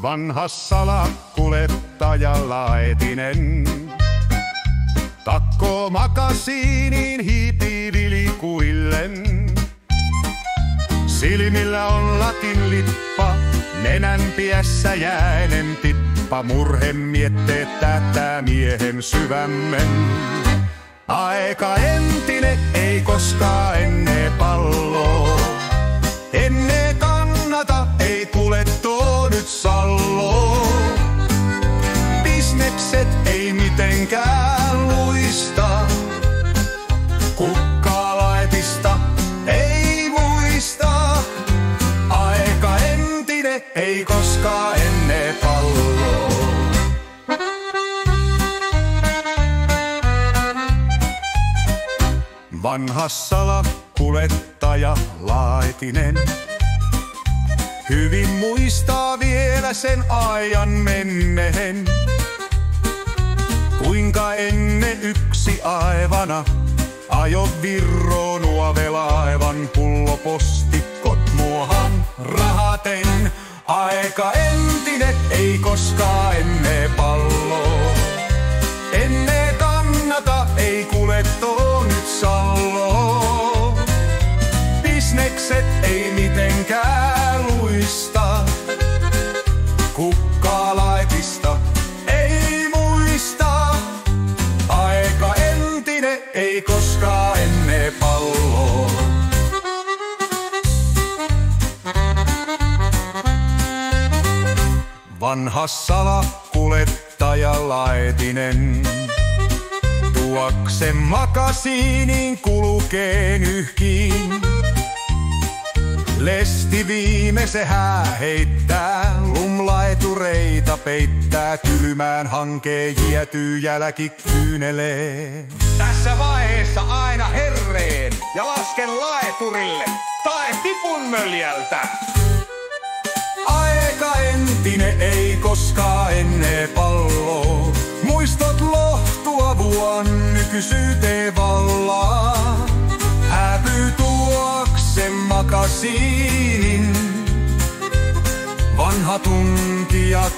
Vanha salakuljettaja Laitinen takkoo makasiiniin hiipii-vilikuillen. Silmillä on latin lippa, nenänpiässä jäinen tippa. Murhe mietteet täyttää miehen syvemmen. Aika entinen, ei koskaan ennen palloa. Ennen kannata, ei tule nyt salloo. Bisnekset ei mitenkään luista. Kukkaa laitista ei muista. Aika entinen, ei koskaan ennen palloa. Vanha salakuljettaja Laitinen hyvin muistaa vielä sen ajan menneen. Kuinka ennen yksi aivana ajo Virroon uovelaivan, pullopostikot muohan rahaten. Aika entinen, ei koskaan ennen palloa. Ennen kannata, ei kuljettoo nyt salloo. Bisnekset ei mitenkään luista. Kukkaa laitista ei muista. Aika entinen, ei koskaan ennen palloa. Vanha salakuljettaja Laitinen tuoksen makasiiniin kulkee nyhkiin. Lesti viimeise heittää, lumlaitureita peittää. Kylmään hankeen jäätyy jälki kyynelee. Tässä vaiheessa aina herreen ja lasken laeturille tai tipun möljältä. Aika entinen, ei koskaan ennen palloa. Muistot lohtua vuon nykyisyyteen vallaa. Häpyy tuoksen makasiinin. Vanha tuntija